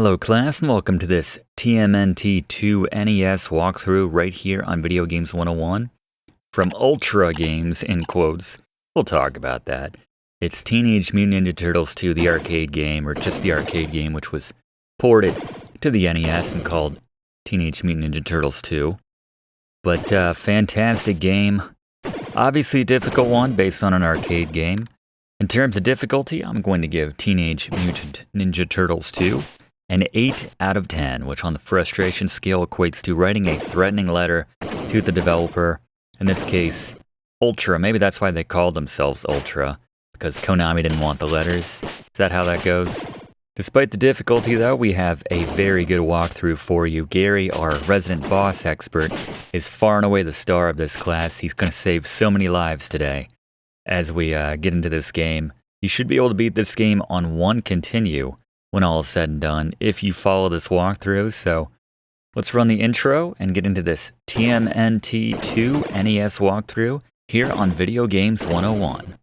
Hello class and welcome to this TMNT 2 NES walkthrough right here on Video Games 101 from Ultra Games, in quotes. We'll talk about that. It's Teenage Mutant Ninja Turtles 2, the arcade game, or just the arcade game, which was ported to the NES and called Teenage Mutant Ninja Turtles 2. But fantastic game. Obviously a difficult one based on an arcade game. In terms of difficulty, I'm going to give Teenage Mutant Ninja Turtles 2 an 8 out of 10, which on the frustration scale equates to writing a threatening letter to the developer, in this case, Ultra. Maybe that's why they called themselves Ultra, because Konami didn't want the letters. Is that how that goes? Despite the difficulty, though, we have a very good walkthrough for you. Gary, our resident boss expert, is far and away the star of this class. He's going to save so many lives today as we get into this game. You should be able to beat this game on one continue when all is said and done, if you follow this walkthrough. So let's run the intro and get into this TMNT 2 NES walkthrough here on Video Games 101.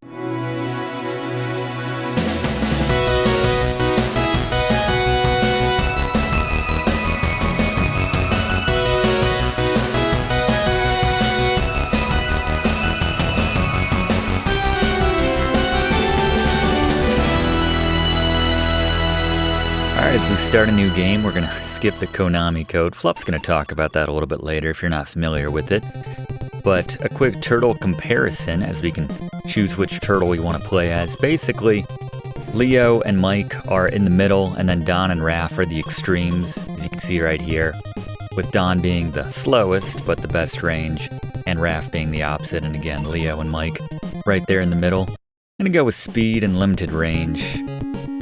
Alright, as we start a new game, we're going to skip the Konami code. Fluff's going to talk about that a little bit later if you're not familiar with it. But a quick turtle comparison as we can choose which turtle we want to play as. Basically, Leo and Mike are in the middle, and then Don and Raph are the extremes, as you can see right here. With Don being the slowest, but the best range, and Raph being the opposite, and again, Leo and Mike right there in the middle. I'm going to go with speed and limited range.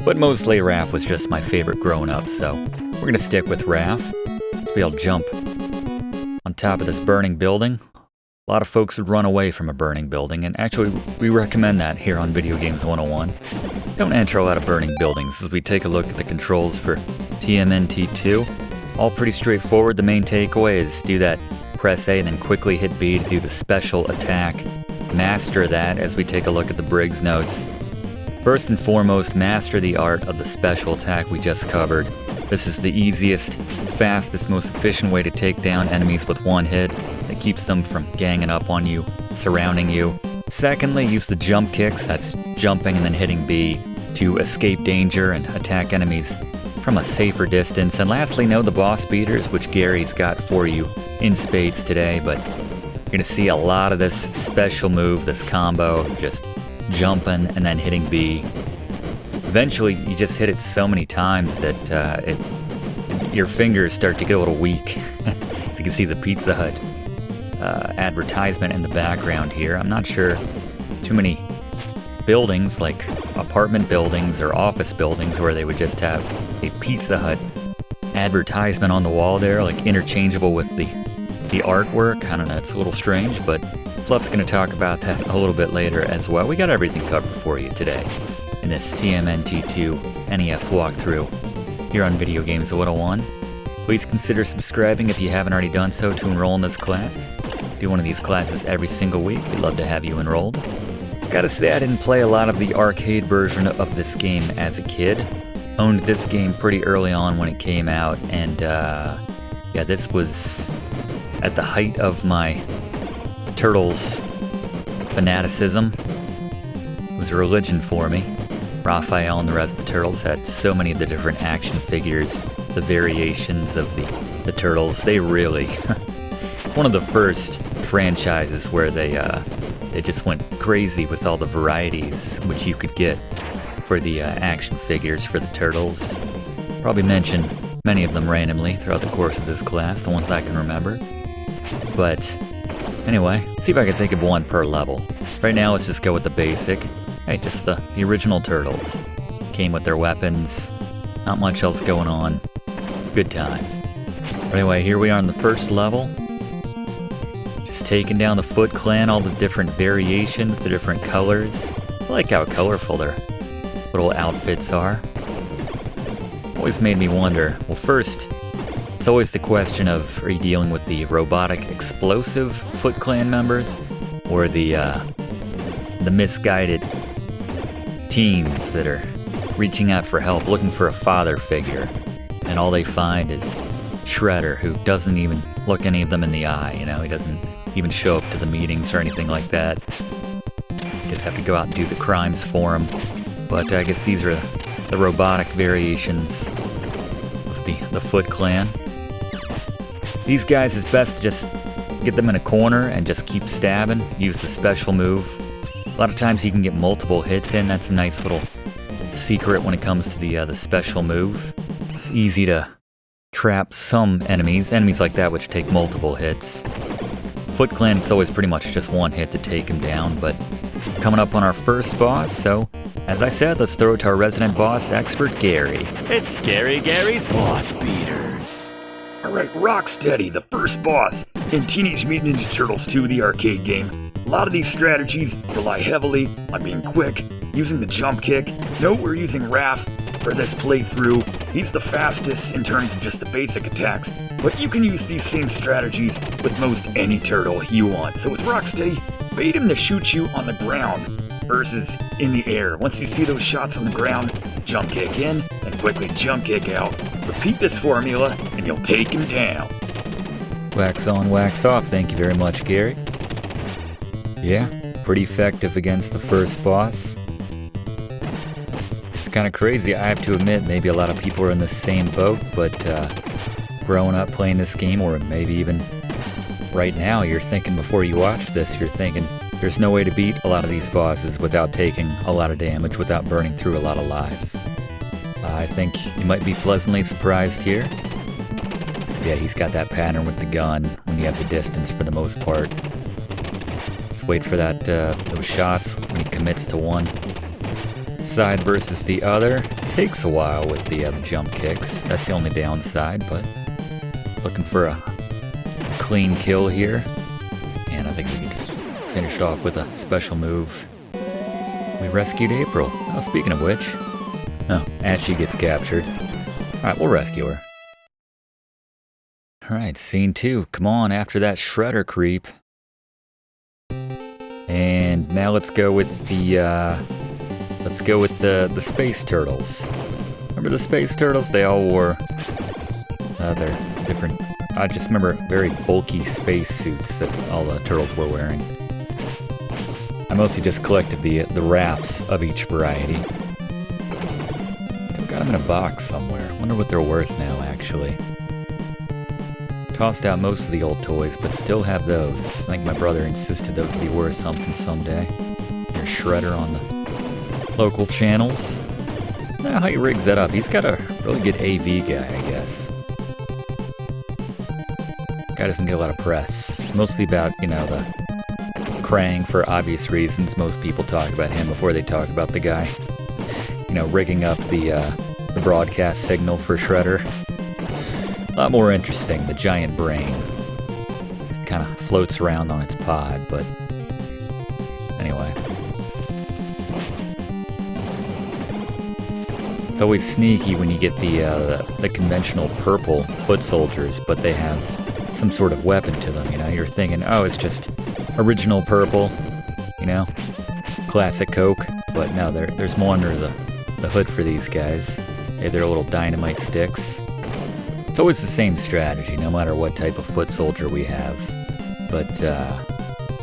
But mostly Raph was just my favorite growing up, so we're going to stick with Raph. We'll jump on top of this burning building. A lot of folks would run away from a burning building, and actually we recommend that here on Video Games 101. Don't enter a lot of burning buildings as we take a look at the controls for TMNT 2. All pretty straightforward. The main takeaway is do that press A and then quickly hit B to do the special attack. Master that as we take a look at the Briggs notes. First and foremost, master the art of the special attack we just covered. This is the easiest, fastest, most efficient way to take down enemies with one hit that keeps them from ganging up on you, surrounding you. Secondly, use the jump kicks, that's jumping and then hitting B, to escape danger and attack enemies from a safer distance. And lastly, know the boss beaters, which Gary's got for you in spades today, but you're going to see a lot of this special move, this combo, just jumping and then hitting B. Eventually, you just hit it so many times that your fingers start to get a little weak. As you can see the Pizza Hut advertisement in the background here. I'm not sure too many buildings, like apartment buildings or office buildings, where they would just have a Pizza Hut advertisement on the wall there, like interchangeable with the artwork. I don't know, it's a little strange, but Fluff's going to talk about that a little bit later as well. We got everything covered for you today in this TMNT 2 NES walkthrough here on Video Games 101. Please consider subscribing if you haven't already done so to enroll in this class. Do one of these classes every single week. We'd love to have you enrolled. Gotta say, I didn't play a lot of the arcade version of this game as a kid. Owned this game pretty early on when it came out, and yeah, this was at the height of my Turtles fanaticism. It was a religion for me. Raphael and the rest of the Turtles had so many of the different action figures, the variations of the Turtles. They really, one of the first franchises where they just went crazy with all the varieties which you could get for the action figures for the Turtles. Probably mention many of them randomly throughout the course of this class, the ones I can remember. But anyway, let's see if I can think of one per level. Right now, let's just go with the basic. Hey, just the original Turtles. Came with their weapons. Not much else going on. Good times. But anyway, here we are on the first level. Just taking down the Foot Clan, all the different variations, the different colors. I like how colorful their little outfits are. Always made me wonder. Well, first, it's always the question of, are you dealing with the robotic explosive Foot Clan members, or the misguided teens that are reaching out for help, looking for a father figure? and all they find is Shredder, who doesn't even look any of them in the eye, you know? He doesn't even show up to the meetings or anything like that. Just have to go out and do the crimes for him. But I guess these are the robotic variations of the Foot Clan. These guys, it's best to just get them in a corner and just keep stabbing. Use the special move. A lot of times you can get multiple hits in. That's a nice little secret when it comes to the special move. It's easy to trap some enemies like that which take multiple hits. Foot Clan, it's always pretty much just one hit to take him down, but coming up on our first boss, so as I said, let's throw it to our resident boss expert, Gary. It's Scary Gary's Boss Beaters. Alright, Rocksteady, the first boss in Teenage Mutant Ninja Turtles 2, the arcade game. A lot of these strategies rely heavily on being quick, using the jump kick. Note we're using Raph for this playthrough. He's the fastest in terms of just the basic attacks, but you can use these same strategies with most any turtle you want. So with Rocksteady, bait him to shoot you on the ground versus in the air. Once you see those shots on the ground, jump kick in and quickly jump kick out. Repeat this formula and you'll take him down. Wax on, wax off. Thank you very much, Gary. Yeah, pretty effective against the first boss. It's kind of crazy, I have to admit, maybe a lot of people are in the same boat, but growing up playing this game, or maybe even right now, you're thinking before you watch this, you're thinking there's no way to beat a lot of these bosses without taking a lot of damage, without burning through a lot of lives. I think you might be pleasantly surprised here. Yeah, he's got that pattern with the gun when you have the distance for the most part. Just wait for that those shots when he commits to one side versus the other. Takes a while with the jump kicks. That's the only downside, but looking for a clean kill here. And I think we can just finish it off with a special move. We rescued April. Oh, speaking of which, as she gets captured. Alright, we'll rescue her. Alright, scene 2. Come on, after that Shredder creep. And now let's go with the Space Turtles. Remember the Space Turtles? They all wore their different... I just remember very bulky space suits that all the turtles were wearing. I mostly just collected the wraps of each variety. Still got them in a box somewhere. Wonder what they're worth now, actually. Tossed out most of the old toys, but still have those. I think my brother insisted those would be worth something someday. There's Shredder on the local channels. Now how he rigs that up. He's got a really good AV guy, I guess. Guy doesn't get a lot of press. Mostly about, you know, the Krang for obvious reasons. Most people talk about him before they talk about the guy. You know, rigging up the broadcast signal for Shredder. A lot more interesting, the giant brain. Kind of floats around on its pod, but anyway. It's always sneaky when you get the conventional purple foot soldiers, but they have some sort of weapon to them, you know? You're thinking, oh, it's just original purple, you know? Classic Coke, but no, there's more under the hood for these guys. They have their little dynamite sticks. It's always the same strategy, no matter what type of foot soldier we have. But,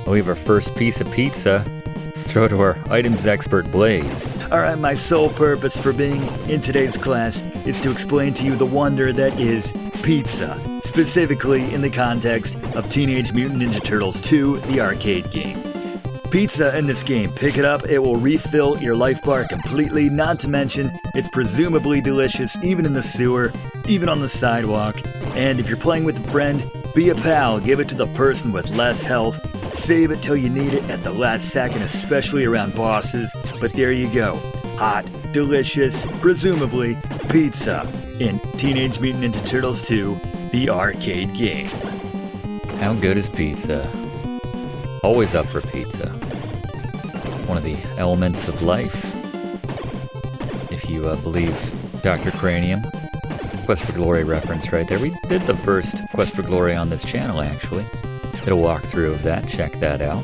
we have our first piece of pizza. Let's throw to our items expert, Blaze. Alright, my sole purpose for being in today's class is to explain to you the wonder that is pizza. Specifically in the context of Teenage Mutant Ninja Turtles 2, the arcade game. Pizza in this game, pick it up, it will refill your life bar completely, not to mention it's presumably delicious even in the sewer, even on the sidewalk, and if you're playing with a friend, be a pal, give it to the person with less health, save it till you need it at the last second, especially around bosses, but there you go, hot, delicious, presumably, pizza in Teenage Mutant Ninja Turtles 2, the arcade game. How good is pizza? Always up for pizza. One of the elements of life. If you believe Dr. Cranium. Quest for Glory reference right there. We did the first Quest for Glory on this channel, actually. Did a walkthrough of that. Check that out.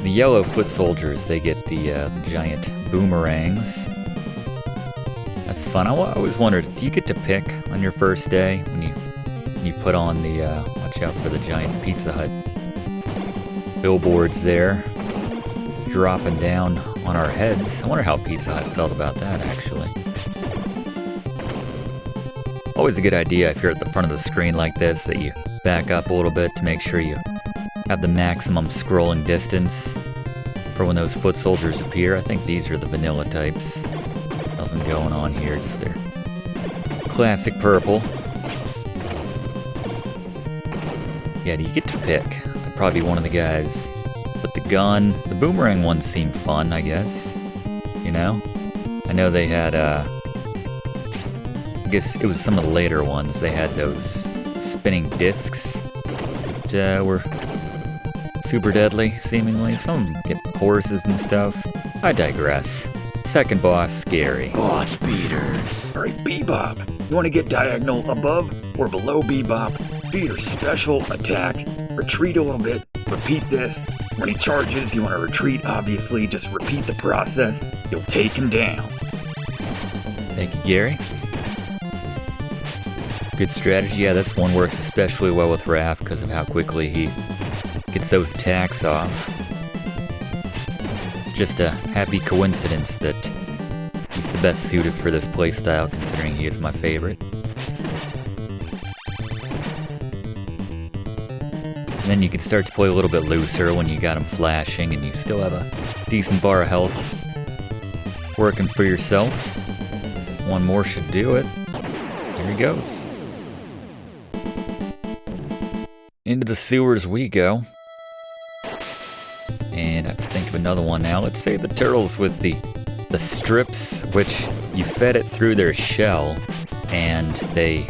The yellow foot soldiers, they get the giant boomerangs. That's fun. I always wondered, do you get to pick on your first day when you put on the, watch out for the giant Pizza Hut billboards there, dropping down on our heads? I wonder how Pizza Hut felt about that, actually. Always a good idea if you're at the front of the screen like this that you back up a little bit to make sure you have the maximum scrolling distance for when those foot soldiers appear. I think these are the vanilla types. Nothing going on here, just their classic purple. Yeah, do you get to pick? I'd probably be one of the guys. But the gun, the boomerang ones seem fun, I guess. You know? I know they had, I guess it was some of the later ones. They had those spinning discs that were super deadly, seemingly. Some get horses and stuff. I digress. Second boss, scary. Boss beaters. Alright, Bebop. You want to get diagonal above or below Bebop? Do your special attack. Retreat a little bit. Repeat this. When he charges, you want to retreat, obviously. Just repeat the process. You'll take him down. Thank you, Gary. Good strategy. Yeah, this one works especially well with Raph because of how quickly he gets those attacks off. It's just a happy coincidence that he's the best suited for this playstyle, considering he is my favorite. And then you can start to play a little bit looser when you got him flashing and you still have a decent bar of health working for yourself. One more should do it. Here he goes. Into the sewers we go. And I have to think of another one now. Let's say the turtles with the strips, which you fed it through their shell, and they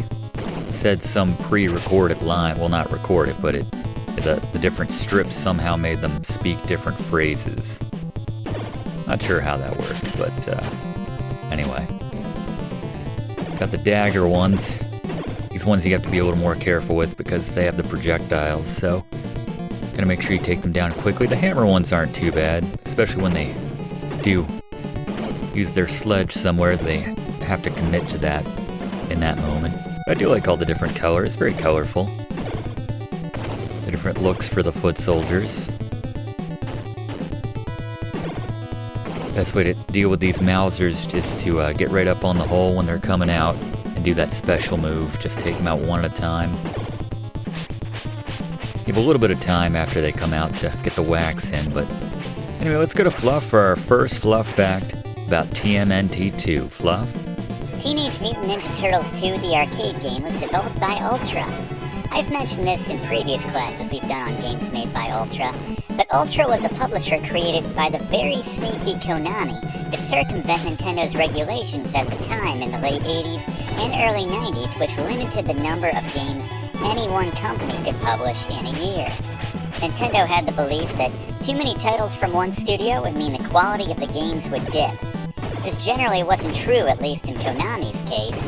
said some pre-recorded line. Well, not recorded, but the different strips somehow made them speak different phrases. Not sure how that worked, but anyway. Got the dagger ones. These ones you have to be a little more careful with because they have the projectiles, so gotta make sure you take them down quickly. The hammer ones aren't too bad, especially when they do use their sledge somewhere. They have to commit to that in that moment. I do like all the different colors, very colorful. The different looks for the foot soldiers. Best way to deal with these Mousers is to get right up on the hole when they're coming out and do that special move. Just take them out one at a time. You have a little bit of time after they come out to get the wax in, but anyway, let's go to Fluff for our first Fluff fact about TMNT 2. Fluff? Teenage Mutant Ninja Turtles 2, the arcade game, was developed by Ultra. I've mentioned this in previous classes we've done on games made by Ultra, but Ultra was a publisher created by the very sneaky Konami to circumvent Nintendo's regulations at the time in the late 80s and early 90s, which limited the number of games any one company could publish in a year. Nintendo had the belief that too many titles from one studio would mean the quality of the games would dip. This generally wasn't true, at least in Konami's case,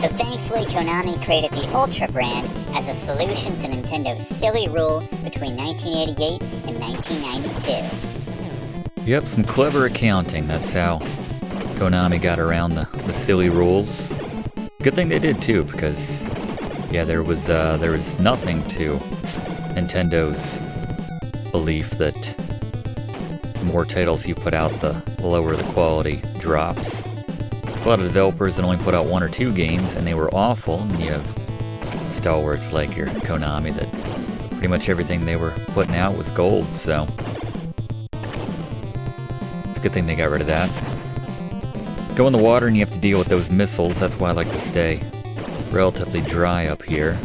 so thankfully Konami created the Ultra brand as a solution to Nintendo's silly rule between 1988 and 1992. Yep, some clever accounting. That's how Konami got around the silly rules. Good thing they did too, because yeah, there was nothing to Nintendo's belief that the more titles you put out, the lower the quality drops. A lot of developers that only put out 1 or 2 games, and they were awful, and you have stalwarts like your Konami that pretty much everything they were putting out was gold, so it's a good thing they got rid of that. Go in the water and you have to deal with those missiles. That's why I like to stay relatively dry up here.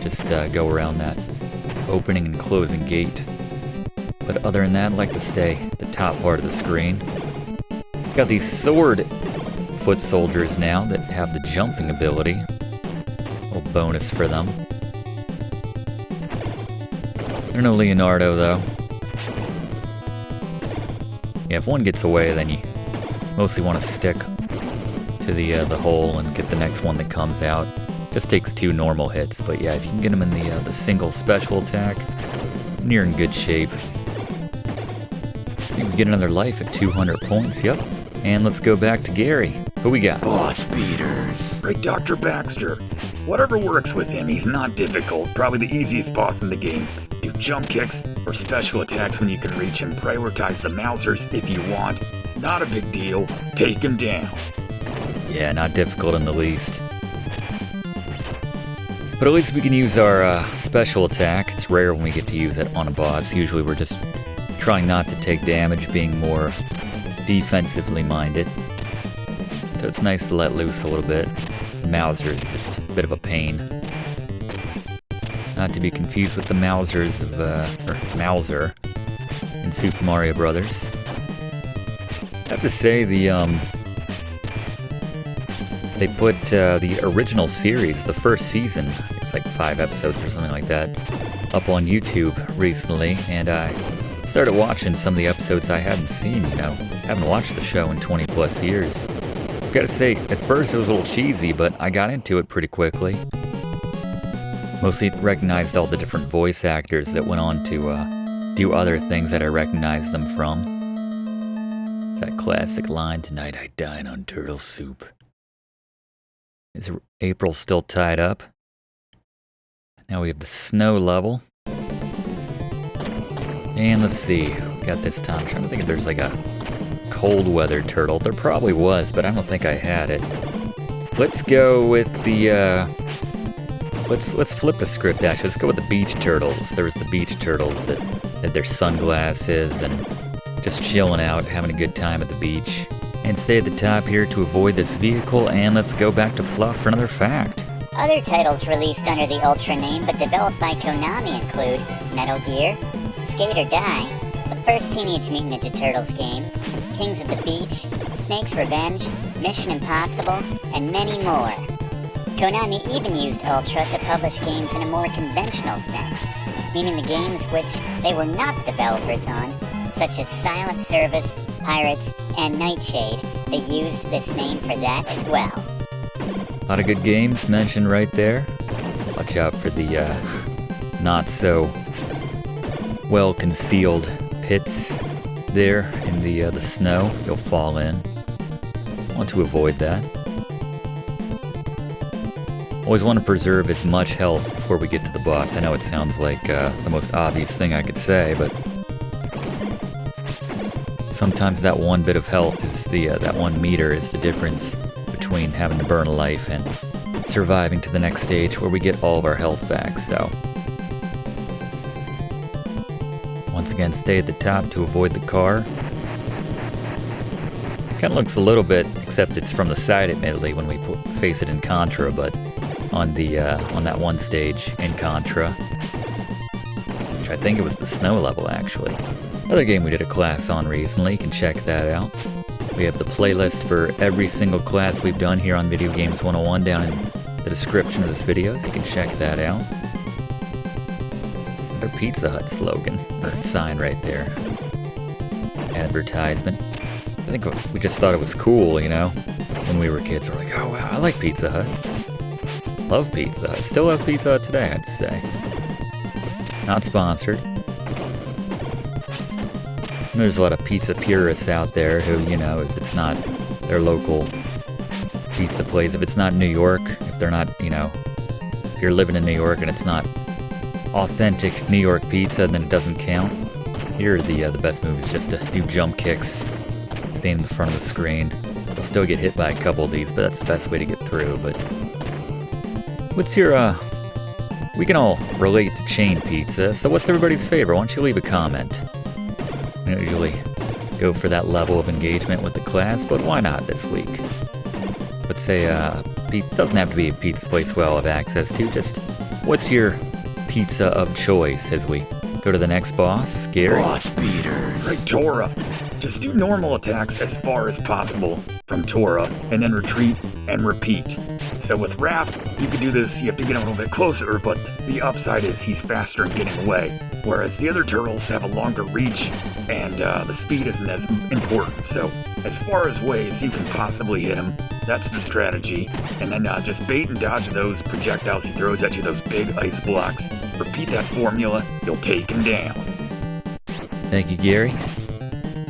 Just go around that opening and closing gate. But other than that, I like to stay at the top part of the screen. Got these sword foot soldiers now that have the jumping ability. A little bonus for them. They're no Leonardo though. Yeah, if one gets away, then you mostly want to stick to the hole and get the next one that comes out. Just takes 2 normal hits, but yeah, if you can get them in the single special attack, you're in good shape. You can get another life at 200 points, yep. And let's go back to Gary. Who we got? Boss beaters. Right, Dr. Baxter. Whatever works with him, he's not difficult. Probably the easiest boss in the game. Do jump kicks or special attacks when you can reach him. Prioritize the Mousers if you want. Not a big deal. Take him down. Yeah, not difficult in the least. But at least we can use our special attack. It's rare when we get to use it on a boss. Usually we're just trying not to take damage, being more defensively minded. So it's nice to let loose a little bit. Mauser is just a bit of a pain. Not to be confused with the Mousers of, or Mauser in Super Mario Brothers. I have to say they put the original series, the first season, it was like 5 episodes or something like that, up on YouTube recently, and I started watching some of the episodes I hadn't seen, haven't watched the show in 20 plus years. Gotta say, at first it was a little cheesy, but I got into it pretty quickly. Mostly recognized all the different voice actors that went on to do other things that I recognized them from. That classic line, "Tonight I dine on turtle soup." Is April still tied up? Now we have the snow level. And let's see, we got this time. I'm trying to think if there's like a cold weather turtle. There probably was, but I don't think I had it. Let's go with the, let's flip the script actually. Let's go with the beach turtles. There was the beach turtles that had their sunglasses and just chilling out, having a good time at the beach. And stay at the top here to avoid this vehicle, and let's go back to Fluff for another fact. Other titles released under the Ultra name but developed by Konami include Metal Gear, Skate or Die, the first Teenage Mutant Ninja Turtles game, Kings of the Beach, Snake's Revenge, Mission Impossible, and many more. Konami even used Ultra to publish games in a more conventional sense, meaning the games which they were not the developers on, such as Silent Service, Pirates, and Nightshade. They used this name for that as well. A lot of good games mentioned right there. Watch out for the not so well concealed pits there in the snow. You'll fall in. Want to avoid that. Always want to preserve as much health before we get to the boss. I know it sounds like the most obvious thing I could say, but sometimes that one bit of health is that 1 meter is the difference between having to burn a life and surviving to the next stage where we get all of our health back, so. Once again, stay at the top to avoid the car. Kinda looks a little bit, except it's from the side admittedly when we face it in Contra, but on that one stage in Contra, which I think it was the snow level actually. Another game we did a class on recently, you can check that out. We have the playlist for every single class we've done here on Video Games 101 down in the description of this video, so you can check that out. Their Pizza Hut slogan, or sign right there. Advertisement. I think we just thought it was cool, when we were kids. We're like, oh wow, I like Pizza Hut. Love Pizza Hut. Still love Pizza Hut today, I have to say. Not sponsored. There's a lot of pizza purists out there who, if it's not their local pizza place, if it's not New York, if they're not, if you're living in New York and it's not authentic New York pizza, then it doesn't count. Here are the best moves just to do jump kicks, stand in the front of the screen. I'll still get hit by a couple of these, but that's the best way to get through. But what's your, we can all relate to chain pizza, so what's everybody's favorite? Why don't you leave a comment? I don't usually go for that level of engagement with the class, but why not this week? Let's say, doesn't have to be a pizza place we all have access to, just what's your pizza of choice as we go to the next boss, Gary? Boss beaters. Right, Tora. Just do normal attacks as far as possible from Tora, and then retreat and repeat. So with Raph, you can do this, you have to get a little bit closer, but the upside is he's faster in getting away. Whereas the other turtles have a longer reach, and the speed isn't as important. So as far as ways you can possibly hit him, that's the strategy. And then just bait and dodge those projectiles he throws at you, those big ice blocks. Repeat that formula, you'll take him down. Thank you, Gary.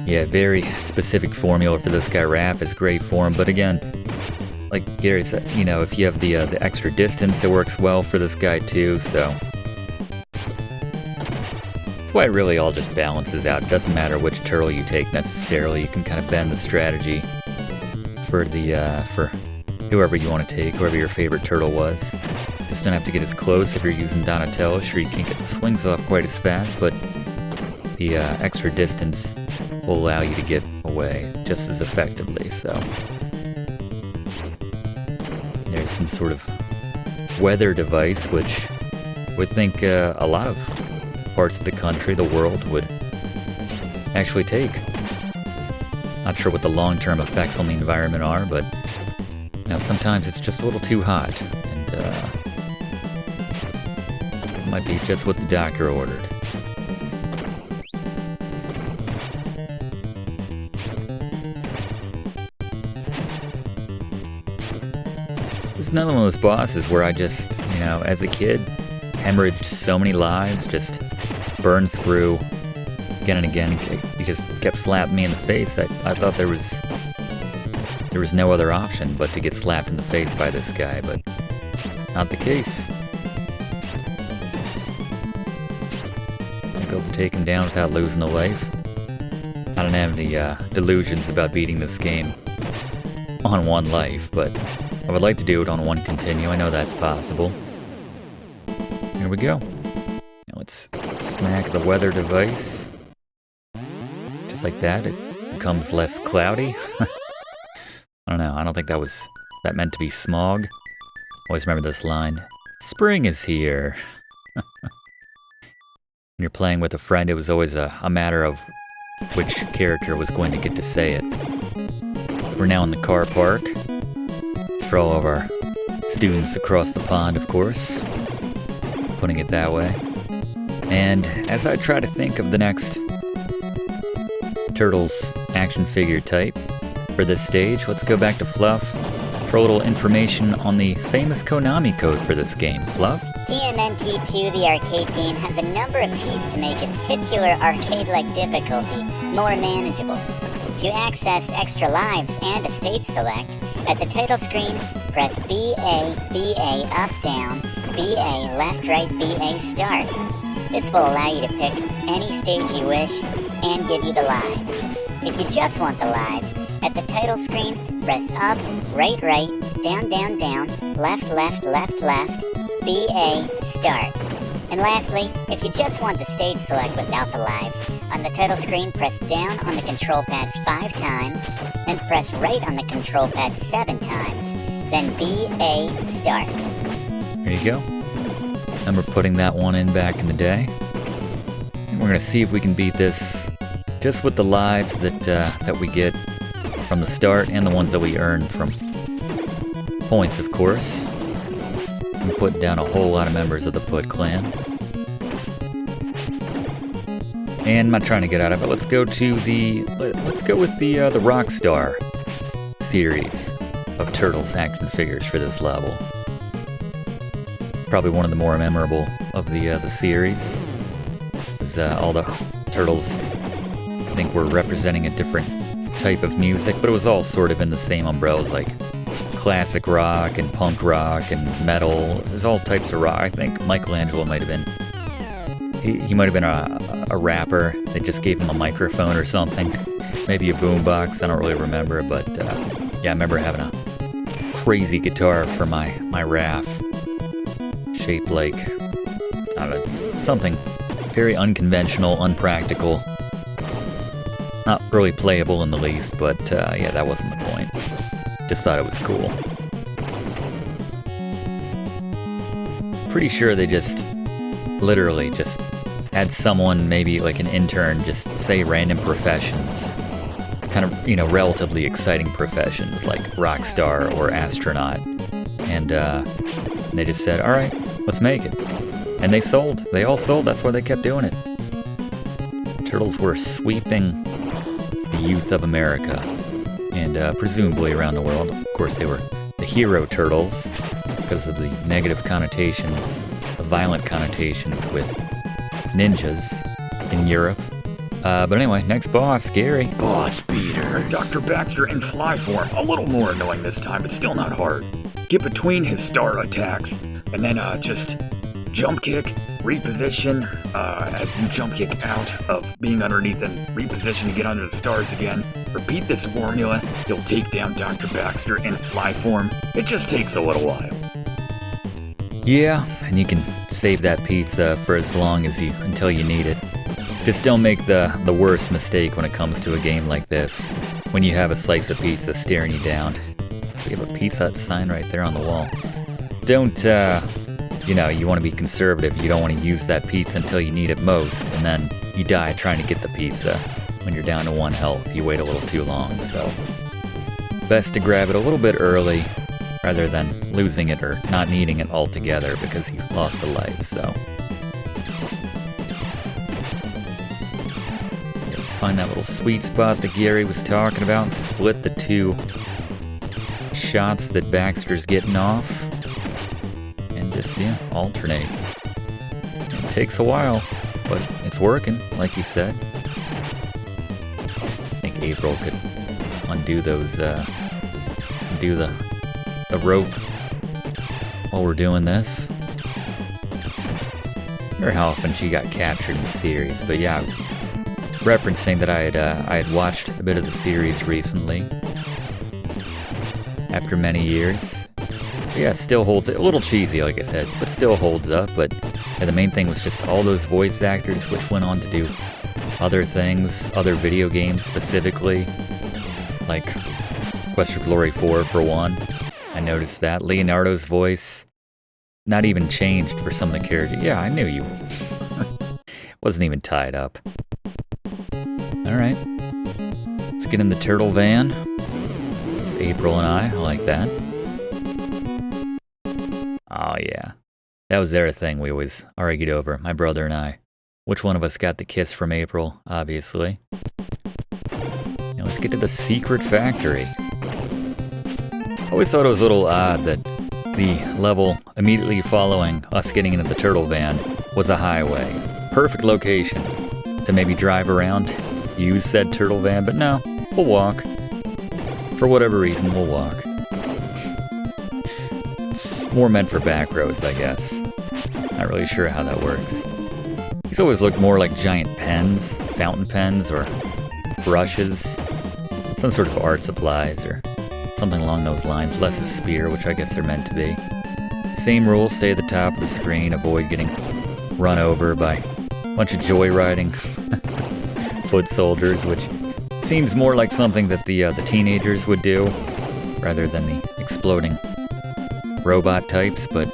Yeah, very specific formula for this guy. Raph is great for him, but again, like Gary said, you know, if you have the extra distance, it works well for this guy too, so... That's why it really all just balances out. It doesn't matter which turtle you take necessarily. You can kind of bend the strategy for for whoever you want to take, whoever your favorite turtle was. Just don't have to get as close if you're using Donatello. Sure, you can't get the swings off quite as fast, but the extra distance will allow you to get away just as effectively, so... There's some sort of weather device, which I would think a lot of parts of the country, the world, would actually take. Not sure what the long-term effects on the environment are, but you know, sometimes it's just a little too hot, and it might be just what the doctor ordered. This is another one of those bosses where I just, you know, as a kid, hemorrhaged so many lives, just burned through again and again. He just kept slapping me in the face. I thought there was no other option but to get slapped in the face by this guy, but not the case. I'd be able to take him down without losing a life. I don't have any delusions about beating this game on one life, but I would like to do it on one continue. I know that's possible. Here we go. Now let's smack the weather device. Just like that, it becomes less cloudy. I don't know, I don't think that meant to be smog. Always remember this line. Spring is here. When you're playing with a friend, it was always a matter of which character was going to get to say it. We're now in the car park. It's for all of our students across the pond, of course. Putting it that way. And as I try to think of the next Turtles action figure type for this stage, let's go back to Fluff for a little information on the famous Konami code for this game. Fluff? TMNT 2, the arcade game, has a number of cheats to make its titular arcade-like difficulty more manageable. To access extra lives and a stage select, at the title screen, press BA, BA up down, BA left right, BA start. This will allow you to pick any stage you wish and give you the lives. If you just want the lives, at the title screen, press up, right right, down down down, left left left left, BA start. And lastly, if you just want the stage select without the lives, on the title screen, press down on the control pad 5 times, then press right on the control pad 7 times, then BA start. There you go. Remember putting that one in back in the day. And we're gonna see if we can beat this just with the lives that we get from the start and the ones that we earn from points, of course. We put down a whole lot of members of the Foot Clan. And I'm not trying to get out of it. Let's go with the Rockstar series of Turtles action figures for this level. Probably one of the more memorable of the series. It was all the Turtles, I think, were representing a different type of music, but it was all sort of in the same umbrellas, like classic rock and punk rock and metal. There's all types of rock. I think Michelangelo might have been. He might have been a rapper. They just gave him a microphone or something. Maybe a boombox. I don't really remember, but yeah, I remember having a crazy guitar for my RAF, shaped like, I don't know, something very unconventional, unpractical. Not really playable in the least, but yeah, that wasn't the point. Just thought it was cool. Pretty sure they just literally just had someone, maybe like an intern, just say random professions. Kind of, you know, relatively exciting professions like rock star or astronaut. And they just said, all right, let's make it. And they sold. They all sold. That's why they kept doing it. Turtles were sweeping the youth of America. And presumably around the world. Of course, they were the hero turtles because of the negative connotations, the violent connotations with ninjas in Europe But anyway, next boss, Gary. Boss beaters. Dr. Baxter in fly form, a little more annoying this time, but still not hard. Get between his star attacks, and then just jump kick, reposition, as you jump kick out of being underneath and reposition to get under the stars again. Repeat this formula, you'll take down Dr. Baxter in fly form. It just takes a little while. Yeah, and you can save that pizza for as long as until you need it. Just don't make the worst mistake when it comes to a game like this, when you have a slice of pizza staring you down. We have a Pizza Hut sign right there on the wall. Don't, you want to be conservative. You don't want to use that pizza until you need it most, and then you die trying to get the pizza. When you're down to 1 health, you wait a little too long, so best to grab it a little bit early rather than losing it or not needing it altogether because you lost a life, so. Just find that little sweet spot that Gary was talking about and split the 2 shots that Baxter's getting off. And just, alternate. It takes a while, but it's working, like he said. I think April could undo those, undo the rope while we're doing this. I wonder how often she got captured in the series, but yeah, I was referencing that I had watched a bit of the series recently after many years. But yeah, it still holds it. A little cheesy, like I said, but still holds up. But yeah, the main thing was just all those voice actors which went on to do other things, other video games specifically, like Quest for Glory 4 for one. I noticed that. Leonardo's voice, not even changed for some of the characters. Yeah, I knew you. Wasn't even tied up. Alright. Let's get in the turtle van. It's April and I like that. Oh yeah. That was their thing we always argued over, my brother and I. Which one of us got the kiss from April, obviously. Now let's get to the secret factory. I always thought it was a little odd that the level immediately following us getting into the turtle van was a highway. Perfect location to maybe drive around, use said turtle van, but no, we'll walk. For whatever reason, we'll walk. It's more meant for back roads, I guess. Not really sure how that works. These always look more like giant pens, fountain pens, or brushes. Some sort of art supplies, or something along those lines. Less a spear, which I guess they're meant to be. Same rules, stay at the top of the screen, avoid getting run over by a bunch of joyriding foot soldiers, which seems more like something that the teenagers would do, rather than the exploding robot types, but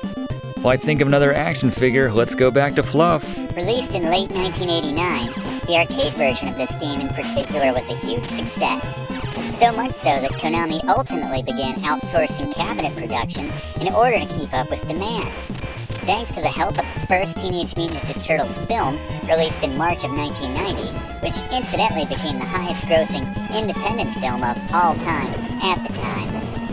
why think of another action figure? Let's go back to Fluff. Released in late 1989, the arcade version of this game in particular was a huge success. So much so that Konami ultimately began outsourcing cabinet production in order to keep up with demand. Thanks to the help of the first Teenage Mutant Ninja Turtles film, released in March of 1990, which incidentally became the highest-grossing independent film of all time at the time.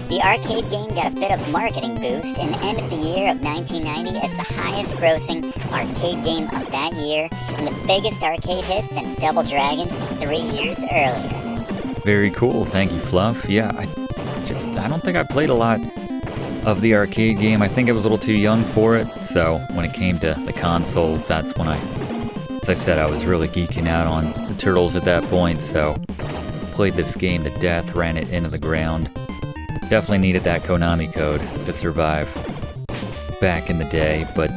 The arcade game got a bit of marketing boost and ended the year of 1990 as the highest-grossing arcade game of that year and the biggest arcade hit since Double Dragon 3 years earlier. Very cool, thank you, Fluff. Yeah, I don't think I played a lot of the arcade game. I think I was a little too young for it, so when it came to the consoles, that's when as I said, I was really geeking out on the Turtles at that point, so played this game to death, ran it into the ground. Definitely needed that Konami code to survive back in the day, but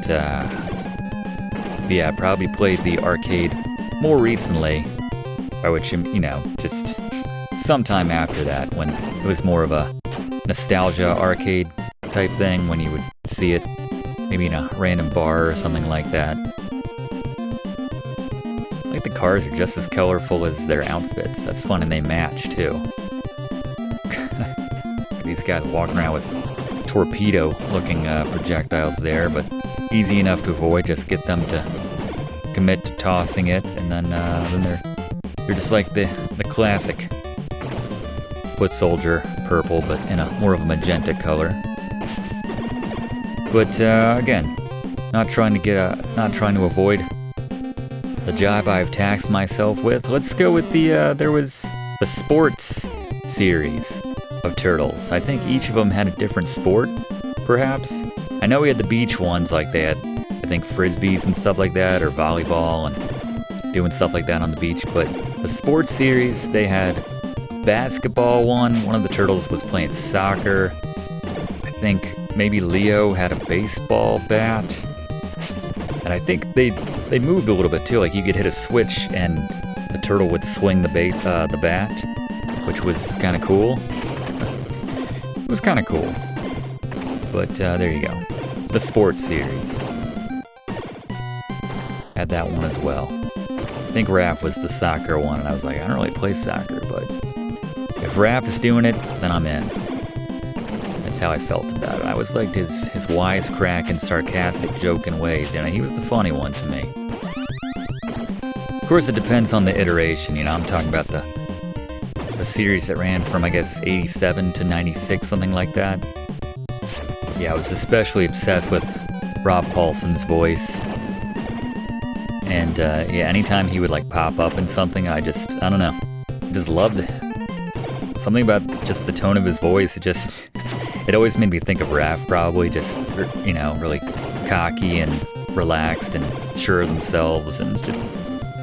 yeah, I probably played the arcade more recently, by which, just sometime after that, when it was more of a nostalgia arcade type thing, when you would see it maybe in a random bar or something like that. I think the cars are just as colorful as their outfits. That's fun, and they match too. These guys walking around with torpedo-looking projectiles there, but easy enough to avoid. Just get them to commit to tossing it, and then they're just like the classic foot soldier, purple, but in a more of a magenta color. But again, not trying to avoid the job I've tasked myself with. Let's go with there was the sports series of Turtles. I think each of them had a different sport, perhaps. I know we had the beach ones, like they had, I think, frisbees and stuff like that, or volleyball and doing stuff like that on the beach. But the sports series, they had basketball one of the Turtles was playing soccer. I think maybe Leo had a baseball bat. And I think they moved a little bit too, like you could hit a switch and the turtle would swing the bat, which was kind of cool. It was kind of cool. But there you go. The sports series. Had that one as well. I think Raph was the soccer one, and I was like, I don't really play soccer, but if Raph is doing it, then I'm in. That's how I felt about it. I always liked his wisecracking, sarcastic, joking ways. You know, he was the funny one to me. Of course, it depends on the iteration. You know, I'm talking about the series that ran from, I guess, 87 to 96, something like that. Yeah, I was especially obsessed with Rob Paulson's voice. And, yeah, anytime he would, like, pop up in something, I don't know. I just loved it. Something about just the tone of his voice, it always made me think of Raph, probably, just, you know, really cocky and relaxed and sure of themselves, and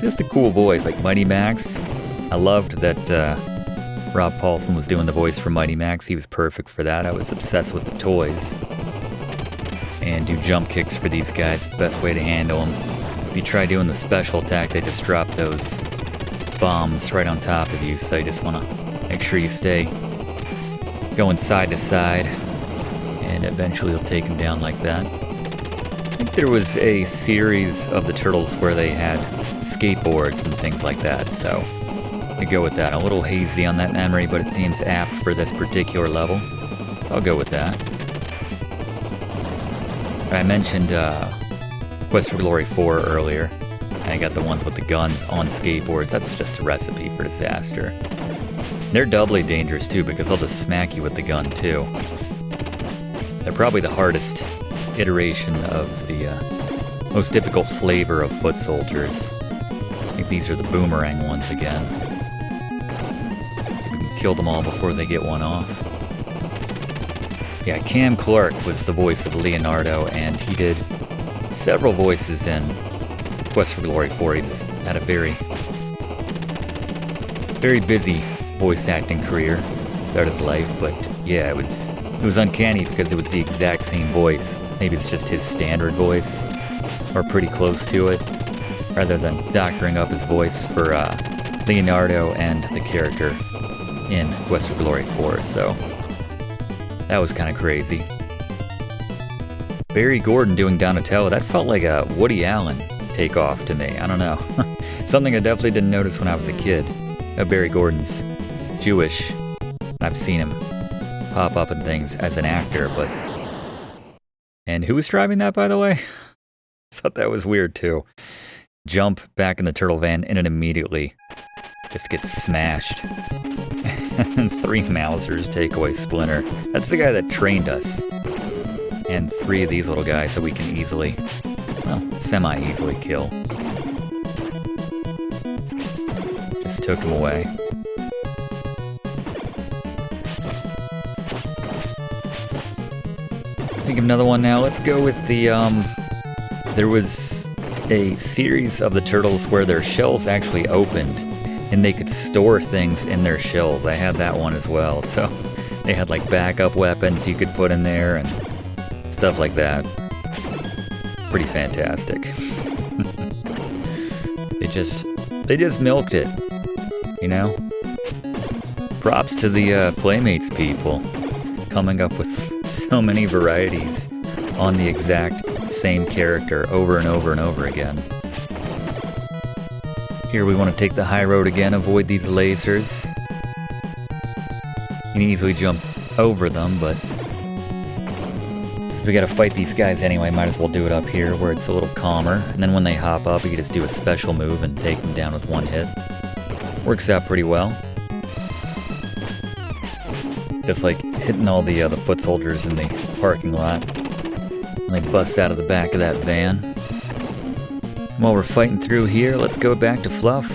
just a cool voice, like Mighty Max. I loved that Rob Paulson was doing the voice for Mighty Max. He was perfect for that. I was obsessed with the toys. And do jump kicks for these guys, the best way to handle them. If you try doing the special attack, they just drop those bombs right on top of you, so you just want to make sure you stay going side to side, and eventually you'll take them down like that. I think there was a series of the Turtles where they had skateboards and things like that, so I go with that. A little hazy on that memory, but it seems apt for this particular level, so I'll go with that. I mentioned Quest for Glory 4 earlier. I got the ones with the guns on skateboards. That's just a recipe for disaster. They're doubly dangerous too, because they'll just smack you with the gun too. They're probably the hardest iteration of the most difficult flavor of foot soldiers. I think these are the boomerang ones again. You can kill them all before they get one off. Yeah, Cam Clark was the voice of Leonardo, and he did several voices in Quest for Glory 4. He's had a very, very busy voice acting career throughout his life, but yeah, it was uncanny because it was the exact same voice. Maybe it's just his standard voice, or pretty close to it, rather than doctoring up his voice for Leonardo and the character in Quest for Glory 4, so that was kind of crazy. Barry Gordon doing Donatello, that felt like a Woody Allen takeoff to me. I don't know. Something I definitely didn't notice when I was a kid. Barry Gordon's Jewish, and I've seen him pop up in things as an actor, but... And who was driving that, by the way? I thought that was weird, too. Jump back in the turtle van, and it immediately just gets smashed. And 3 Mausers take away Splinter. That's the guy that trained us. And 3 of these little guys that we can easily, well, semi-easily kill. Just took him away. Think of another one now. Let's go with the, there was a series of the Turtles where their shells actually opened, and they could store things in their shells. I had that one as well, so they had like backup weapons you could put in there and stuff like that. Pretty fantastic. They just milked it, you know? Props to the Playmates people, coming up with so many varieties on the exact same character over and over and over again. Here we want to take the high road again, avoid these lasers. You can easily jump over them, but since we gotta fight these guys anyway, might as well do it up here where it's a little calmer. And then when they hop up, you can just do a special move and take them down with one hit. Works out pretty well. Just like hitting all the foot soldiers in the parking lot. And they bust out of the back of that van. While we're fighting through here, let's go back to Fluff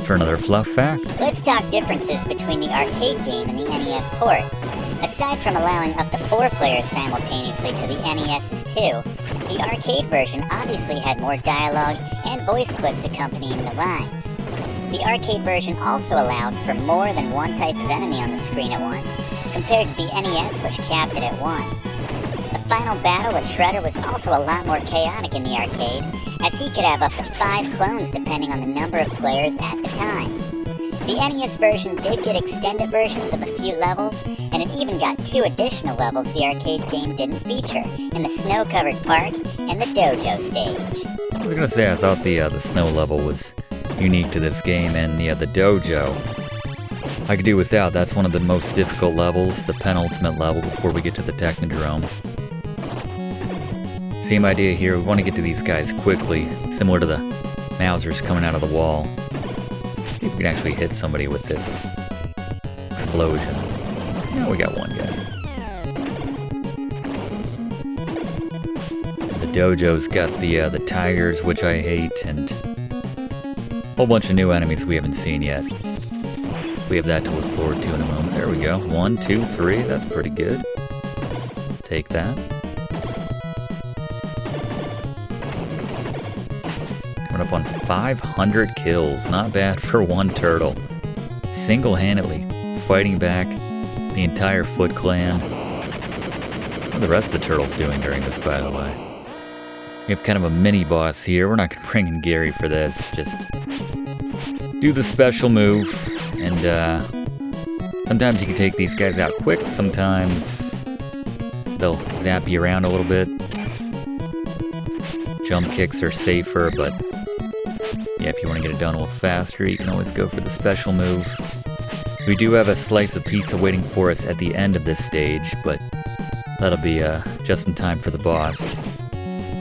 for another Fluff fact. Let's talk differences between the arcade game and the NES port. Aside from allowing up to 4 players simultaneously to the NES's 2, the arcade version obviously had more dialogue and voice clips accompanying the lines. The arcade version also allowed for more than one type of enemy on the screen at once, compared to the NES, which capped it at 1. The final battle with Shredder was also a lot more chaotic in the arcade, as he could have up to 5 clones depending on the number of players at the time. The NES version did get extended versions of a few levels, and it even got 2 additional levels the arcade game didn't feature, in the snow-covered park and the Dojo stage. I was gonna say, I thought the snow level was unique to this game, and the Dojo I could do without. That's one of the most difficult levels, the penultimate level before we get to the Technodrome. Same idea here, we want to get to these guys quickly, similar to the Mousers coming out of the wall. See if we can actually hit somebody with this explosion. No, we got one guy. The Dojo's got the tigers, which I hate, and a whole bunch of new enemies we haven't seen yet. We have that to look forward to in a moment. There we go. 1, 2, 3. That's pretty good. Take that. Coming up on 500 kills. Not bad for one turtle. Single-handedly fighting back the entire Foot Clan. What are the rest of the turtles doing during this, by the way? We have kind of a mini-boss here. We're not going to bring in Gary for this. Just do the special move. And sometimes you can take these guys out quick. Sometimes they'll zap you around a little bit. Jump kicks are safer, but yeah, if you want to get it done a little faster, you can always go for the special move. We do have a slice of pizza waiting for us at the end of this stage, but that'll be just in time for the boss.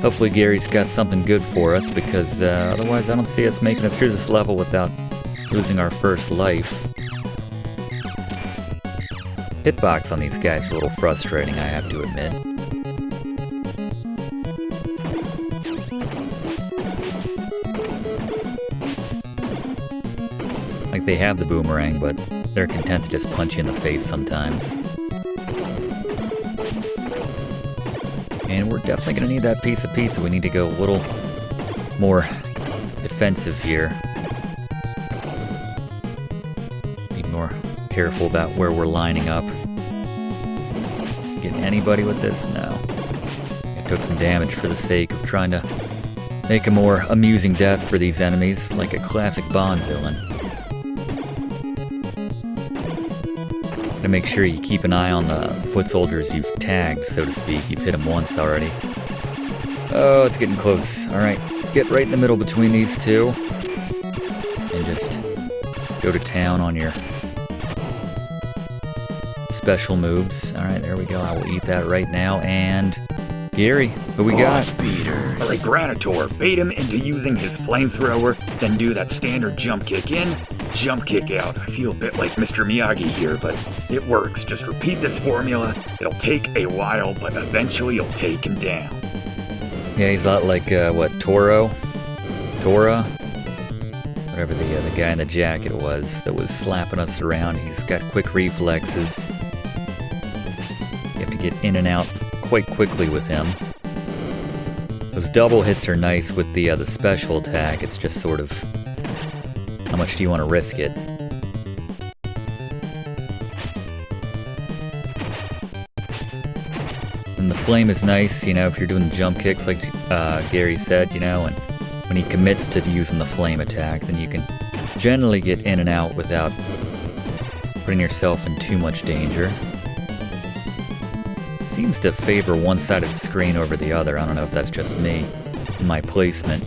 Hopefully Gary's got something good for us, because otherwise I don't see us making it through this level without losing our first life. Hitbox on these guys is a little frustrating, I have to admit. Like, they have the boomerang, but they're content to just punch you in the face sometimes. And we're definitely going to need that piece of pizza. We need to go a little more defensive here. Be more careful about where we're lining up. Get anybody with this? No. It took some damage for the sake of trying to make a more amusing death for these enemies, like a classic Bond villain. To make sure you keep an eye on the foot soldiers you've tagged, so to speak. You've hit them once already. Oh, it's getting close. Alright, get right in the middle between these two. And just go to town on your special moves. Alright, there we go. I will eat that right now. And Gary, who we got? Beaters. Alright, Granitor, bait him into using his flamethrower, then do that standard jump kick in, jump kick out. I feel a bit like Mr. Miyagi here, but it works. Just repeat this formula. It'll take a while, but eventually you'll take him down. Yeah, he's a lot like, Tora? Whatever the guy in the jacket was that was slapping us around. He's got quick reflexes. You have to get in and out quite quickly with him. Those double hits are nice with the special attack. It's just sort of, how much do you want to risk it? And the flame is nice, you know, if you're doing jump kicks like Gary said, you know, and when he commits to using the flame attack, then you can generally get in and out without putting yourself in too much danger. Seems to favor one side of the screen over the other. I don't know if that's just me and my placement.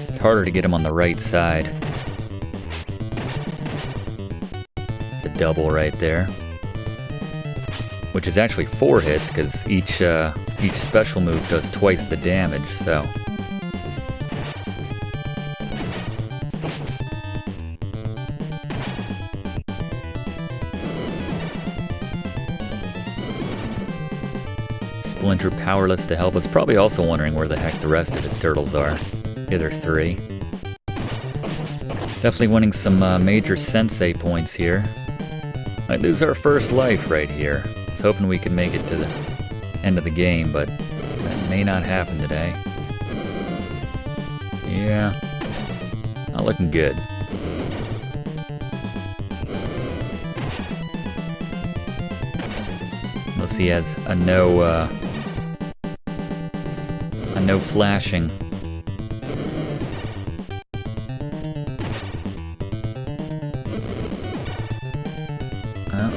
It's harder to get him on the right side. It's a double right there, which is actually 4 hits because each special move does twice the damage. So Splinter powerless to help us, probably also wondering where the heck the rest of his turtles are. Hither 3. Definitely winning some major sensei points here. Might lose our first life right here. I was hoping we could make it to the end of the game, but that may not happen today. Yeah, not looking good. Unless he has a no flashing.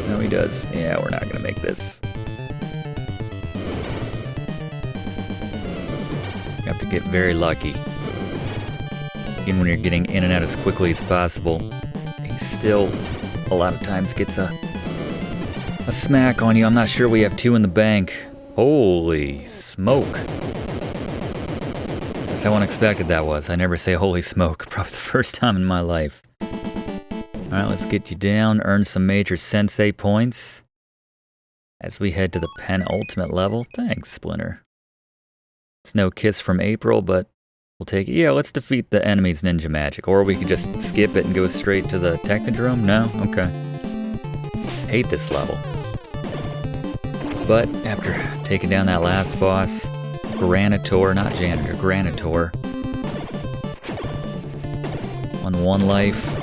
No, he does. Yeah, we're not gonna make this. You have to get very lucky. Even when you're getting in and out as quickly as possible, he still a lot of times gets a smack on you. I'm not sure we have 2 in the bank. Holy smoke. That's how unexpected that was. I never say holy smoke, probably the first time in my life. Alright, let's get you down, earn some major sensei points as we head to the penultimate level. Thanks, Splinter. It's no kiss from April, but we'll take it. Yeah, let's defeat the enemy's ninja magic. Or we could just skip it and go straight to the Technodrome. No? Okay. Hate this level. But after taking down that last boss, Granitor, not Janitor, Granitor, on 1 life,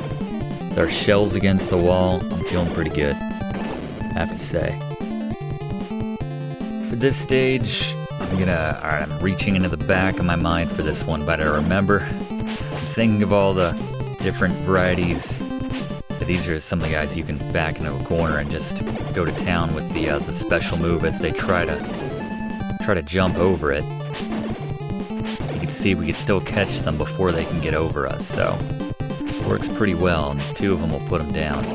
with our shells against the wall, I'm feeling pretty good, I have to say. For this stage, I'm reaching into the back of my mind for this one, but I remember, I'm thinking of all the different varieties. These are some of the guys you can back into a corner and just go to town with the special move as they try to jump over it. You can see we could still catch them before they can get over us, so it works pretty well, and 2 of them will put them down.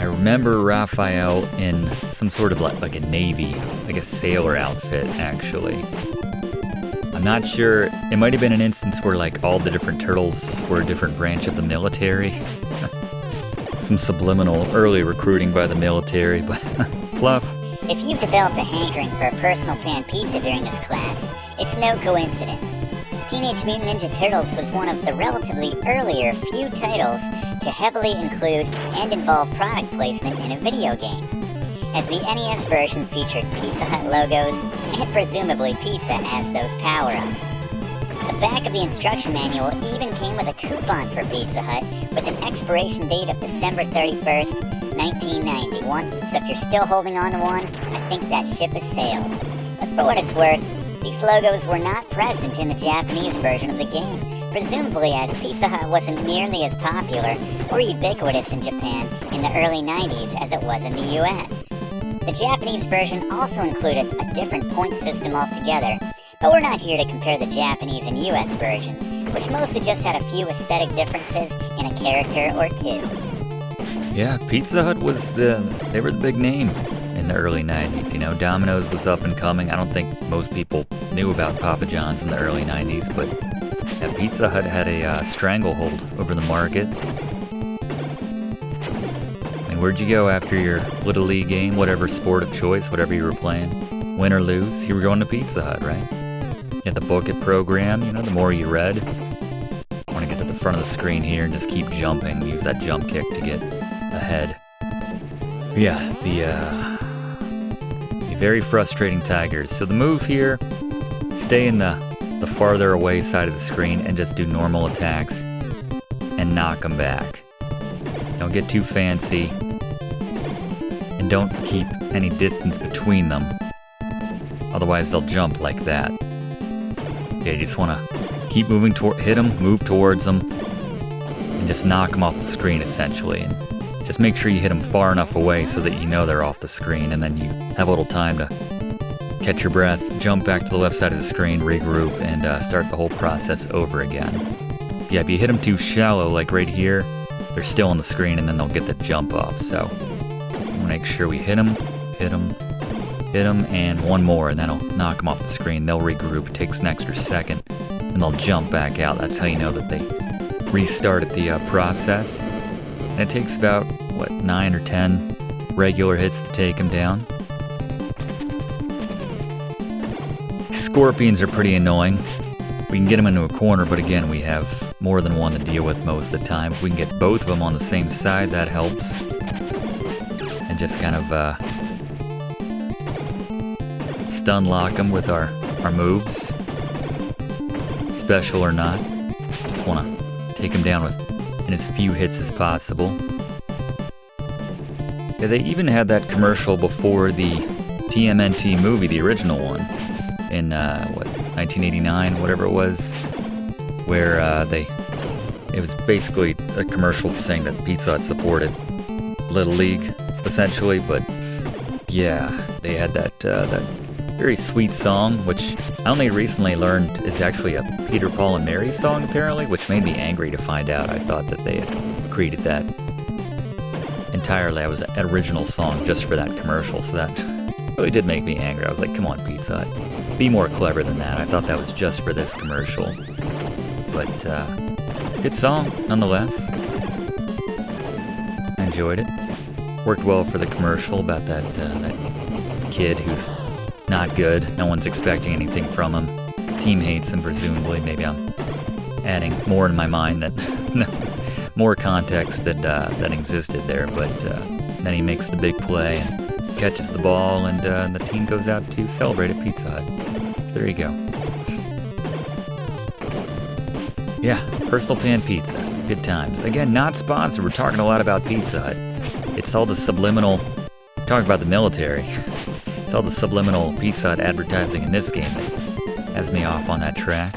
I remember Raphael in some sort of like a navy, like a sailor outfit, actually. I'm not sure, it might have been an instance where like all the different turtles were a different branch of the military. Some subliminal early recruiting by the military, but Fluff. If you've developed a hankering for a personal pan pizza during this class, it's no coincidence. Teenage Mutant Ninja Turtles was one of the relatively earlier few titles to heavily include and involve product placement in a video game, as the NES version featured Pizza Hut logos and presumably pizza as those power-ups. The back of the instruction manual even came with a coupon for Pizza Hut with an expiration date of December 31st, 1991, so if you're still holding on to one, I think that ship has sailed. But for what it's worth, these logos were not present in the Japanese version of the game, presumably as Pizza Hut wasn't nearly as popular or ubiquitous in Japan in the early 90s as it was in the US. The Japanese version also included a different point system altogether, but we're not here to compare the Japanese and US versions, which mostly just had a few aesthetic differences in a character or 2. Yeah, Pizza Hut they were the big name in the early 90s, you know. Domino's was up and coming. I don't think most people knew about Papa John's in the early 90s, but yeah, Pizza Hut had a stranglehold over the market. And where'd you go after your Little League game, whatever sport of choice, whatever you were playing? Win or lose, you were going to Pizza Hut, right? You had the book it program, you know, the more you read. I want to get to the front of the screen here and just keep jumping, use that jump kick to get ahead. Yeah, the very frustrating tigers. So the move here, stay in the farther away side of the screen and just do normal attacks and knock them back. Don't get too fancy and don't keep any distance between them. Otherwise they'll jump like that. Okay, you just want to keep moving toward, hit them, move towards them, and just knock them off the screen essentially. And just make sure you hit them far enough away so that you know they're off the screen, and then you have a little time to catch your breath, jump back to the left side of the screen, regroup, and start the whole process over again. Yeah, if you hit them too shallow, like right here, they're still on the screen and then they'll get the jump off. So we'll make sure we hit them, and one more, and that'll knock them off the screen. They'll regroup, it takes an extra second, and they'll jump back out. That's how you know that they restarted the process. And it takes about, 9 or 10 regular hits to take him down. Scorpions are pretty annoying. We can get them into a corner, but again, we have more than one to deal with most of the time. If we can get both of them on the same side, that helps. And just kind of stun lock them with our moves. Special or not. Just want to take them down in as few hits as possible. Yeah, they even had that commercial before the TMNT movie, the original one, in, 1989, whatever it was, where it was basically a commercial saying that Pizza Hut supported Little League, essentially, but yeah, they had that very sweet song, which I only recently learned is actually a Peter, Paul, and Mary song, apparently, which made me angry to find out. I thought that they had created that entirely. I was an original song just for that commercial, so that really did make me angry. I was like, come on, Pizza Hut, be more clever than that. I thought that was just for this commercial. But, good song, nonetheless. I enjoyed it. Worked well for the commercial about that kid who's not good. No one's expecting anything from him. Team hates him, presumably. Maybe I'm adding more in my mind that more context that existed there. But then he makes the big play and catches the ball, and the team goes out to celebrate at Pizza Hut. So there you go. Yeah, Personal Pan Pizza. Good times. Again, not sponsored. We're talking a lot about Pizza Hut. It's all the subliminal, talking about the military. It's all the subliminal Pizza Hut advertising in this game that has me off on that track.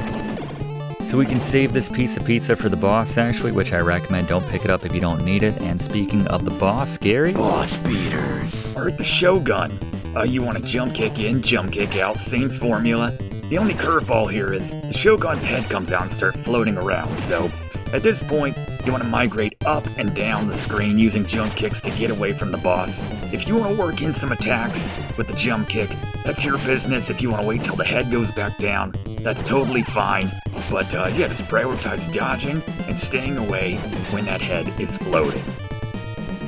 So we can save this piece of pizza for the boss, actually, which I recommend. Don't pick it up if you don't need it. And speaking of the boss, Gary? Boss beaters. Or the Shogun. You want to jump kick in, jump kick out, same formula. The only curveball here is the Shogun's head comes out and starts floating around, so at this point, you want to migrate up and down the screen using jump kicks to get away from the boss. If you want to work in some attacks with the jump kick, that's your business. If you want to wait till the head goes back down, that's totally fine. But yeah, just prioritize dodging and staying away when that head is floating.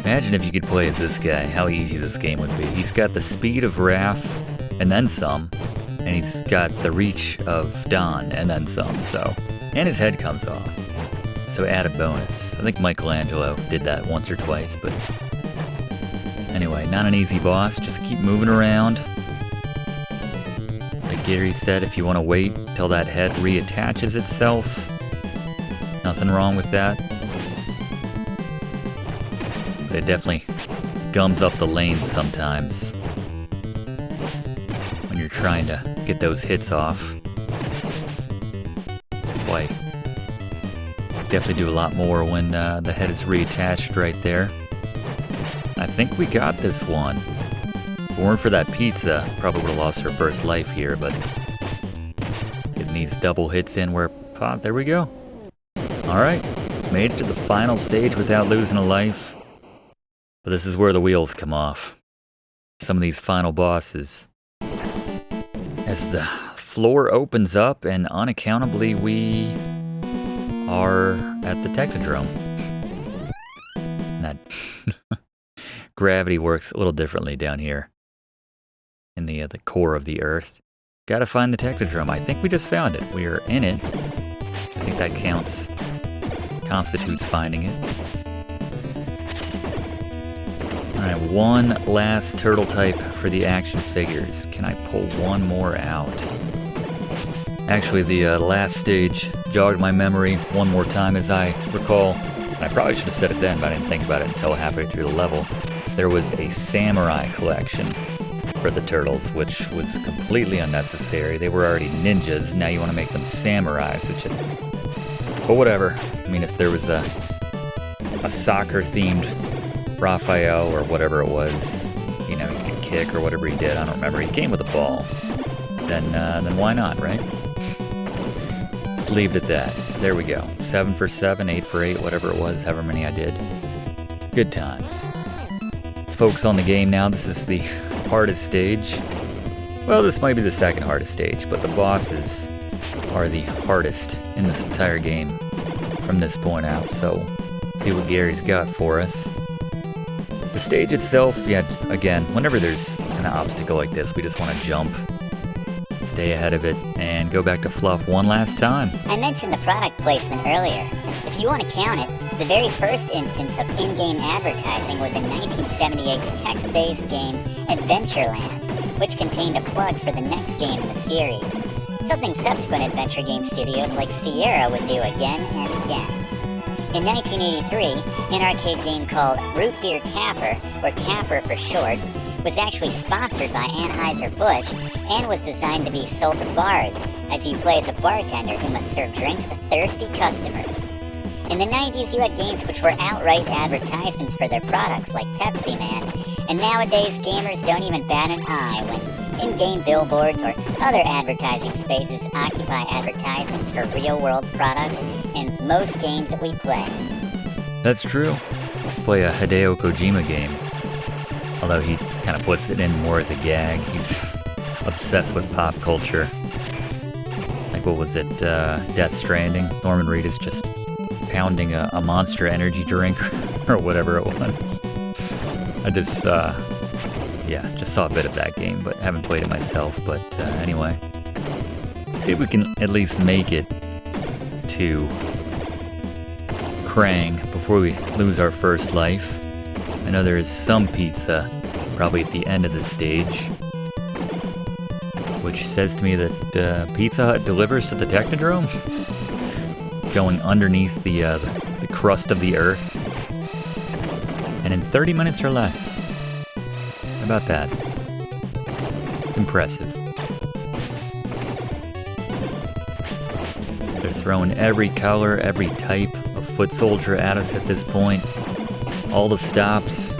Imagine if you could play as this guy, how easy this game would be. He's got the speed of Raph, and then some. And he's got the reach of Don, and then some, so. And his head comes off. So add a bonus. I think Michelangelo did that once or twice, but anyway, not an easy boss. Just keep moving around. Like Gary said, if you want to wait till that head reattaches itself, nothing wrong with that. But it definitely gums up the lanes sometimes when you're trying to get those hits off. That's why definitely do a lot more when the head is reattached right there. I think we got this one. If it weren't for that pizza, probably would have lost her first life here, but getting these double hits in where pop, there we go. Alright, made it to the final stage without losing a life. But this is where the wheels come off. Some of these final bosses. As the floor opens up and unaccountably we are at the Technodrome. That gravity works a little differently down here in the core of the Earth. Gotta find the Technodrome. I think we just found it. We are in it. I think that constitutes finding it. Alright, one last turtle type for the action figures. Can I pull one more out? Actually, the last stage jogged my memory one more time as I recall. And I probably should have said it then, but I didn't think about it until halfway through the level. There was a samurai collection for the turtles, which was completely unnecessary. They were already ninjas, now you want to make them samurais. It's just... But whatever. I mean, if there was a soccer-themed Raphael or whatever it was, you know, he could kick or whatever he did, I don't remember. He came with a ball. Then why not, right? Let's leave it at that. There we go. 7 for 7, 8 for 8, whatever it was, however many I did. Good times. Let's focus on the game now. This is the hardest stage. Well, this might be the second hardest stage, but the bosses are the hardest in this entire game from this point out. So, see what Gary's got for us. The stage itself, yeah, just, again, whenever there's an obstacle like this, we just want to jump as stay ahead of it, and go back to Fluff one last time. I mentioned the product placement earlier. If you want to count it, the very first instance of in-game advertising was in 1978's text-based game Adventureland, which contained a plug for the next game in the series. Something subsequent adventure game studios like Sierra would do again and again. In 1983, an arcade game called Root Beer Tapper, or Tapper for short, was actually sponsored by Anheuser-Busch and was designed to be sold to bars, as you play as a bartender who must serve drinks to thirsty customers. In the 90s, you had games which were outright advertisements for their products, like Pepsi Man, and nowadays gamers don't even bat an eye when in-game billboards or other advertising spaces occupy advertisements for real-world products in most games that we play. That's true. Play a Hideo Kojima game. Although he kind of puts it in more as a gag. He's obsessed with pop culture. Like, what was it? Death Stranding? Norman Reedus just pounding a Monster energy drink or whatever it was. I just saw a bit of that game, but haven't played it myself. But anyway, see if we can at least make it to Krang before we lose our first life. I know there is some pizza probably at the end of the stage, which says to me that Pizza Hut delivers to the Technodrome, going underneath the crust of the earth, and in 30 minutes or less. How about that? It's impressive. They're throwing every color, every type of foot soldier at us at this point. All the stops.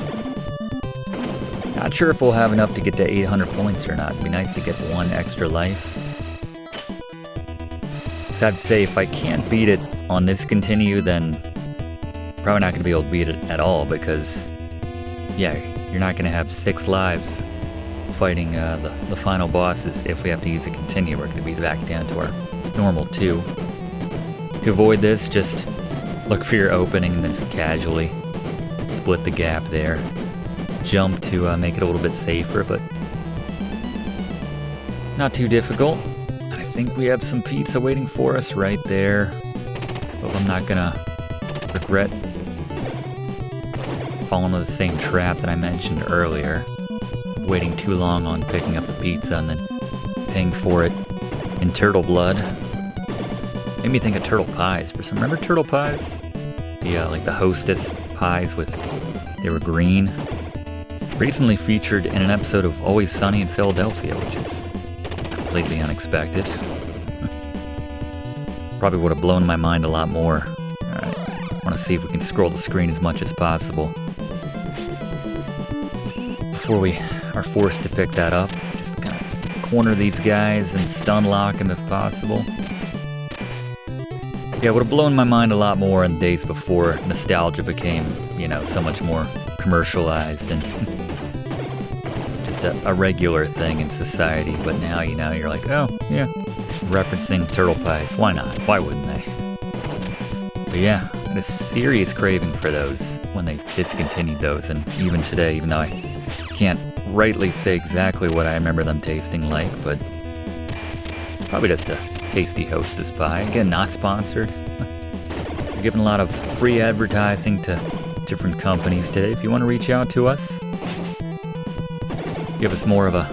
Not sure if we'll have enough to get to 800 points or not. It'd be nice to get one extra life. So I have to say, if I can't beat it on this continue, then probably not going to be able to beat it at all, because, yeah, you're not going to have 6 lives fighting the final bosses. If we have to use a continue, we're going to be back down to our normal 2. To avoid this, just look for your opening and just casually split the gap there. Jump to make it a little bit safer, but not too difficult. I think we have some pizza waiting for us right there. But I'm not gonna regret falling into the same trap that I mentioned earlier. Waiting too long on picking up the pizza and then paying for it in turtle blood. Made me think of turtle pies. Remember turtle pies? Like the Hostess pies they were green. Recently featured in an episode of Always Sunny in Philadelphia, which is completely unexpected. Probably would have blown my mind a lot more. Alright, I want to see if we can scroll the screen as much as possible before we are forced to pick that up. Just kind of corner these guys and stun lock them if possible. Yeah, it would have blown my mind a lot more in the days before nostalgia became, so much more commercialized and just a regular thing in society. But now, you're like, oh, yeah, referencing turtle pies. Why not? Why wouldn't they? But yeah, I had a serious craving for those when they discontinued those. And even today, even though I can't rightly say exactly what I remember them tasting like, but probably just a tasty Hostess pie. Again, not sponsored. We're giving a lot of free advertising to different companies today. If you want to reach out to us, give us more of a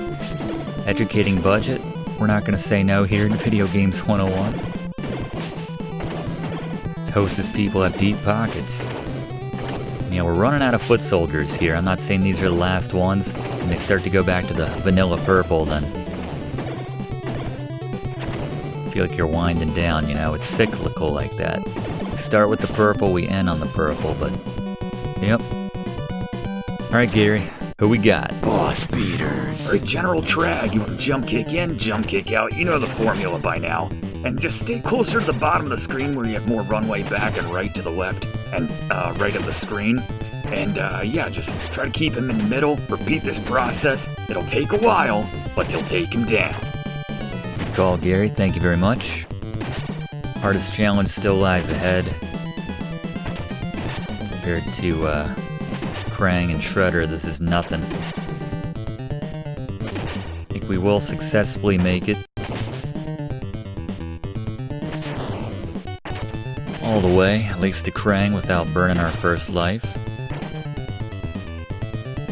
educating budget, we're not going to say no here in Video Games 101. Hostess people have deep pockets. We're running out of foot soldiers here. I'm not saying these are the last ones. When they start to go back to the vanilla purple, then feel like you're winding down, it's cyclical like that. We start with the purple, we end on the purple, but yep. Alright, Gary, who we got? Boss beaters. Alright, General Tragg, you want to jump kick in, jump kick out, you know the formula by now. And just stay closer to the bottom of the screen where you have more runway back and right to the left and right of the screen. And just try to keep him in the middle, repeat this process. It'll take a while, but you'll take him down. Good call, Gary. Thank you very much. Hardest challenge still lies ahead. Compared to Krang and Shredder, this is nothing. I think we will successfully make it. all the way, at least to Krang, without burning our first life.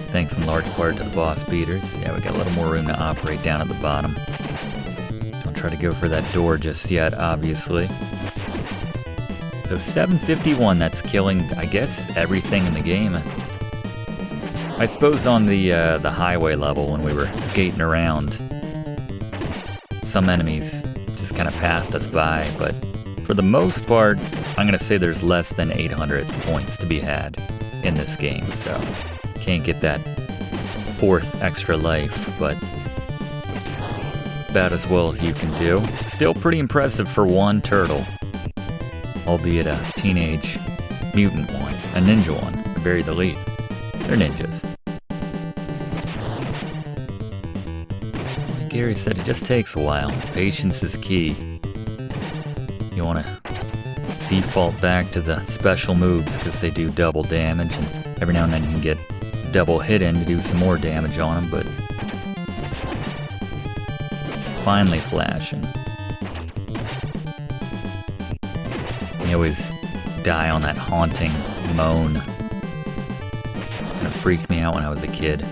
Thanks in large part to the boss beaters. Yeah, we got a little more room to operate down at the bottom. Don't try to go for that door just yet, obviously. So 751, that's killing, I guess, everything in the game. I suppose on the highway level when we were skating around, some enemies just kind of passed us by, but for the most part, I'm going to say there's less than 800 points to be had in this game, so can't get that 4th extra life, but about as well as you can do. Still pretty impressive for one turtle, albeit a teenage mutant one, a ninja one, to bury the lead. They're ninjas. Like Gary said, it just takes a while. Patience is key. You want to default back to the special moves because they do double damage, and every now and then you can get double hit in to do some more damage on them, but finally flashing. You always die on that haunting moan. Kind of freaked me out when I was a kid.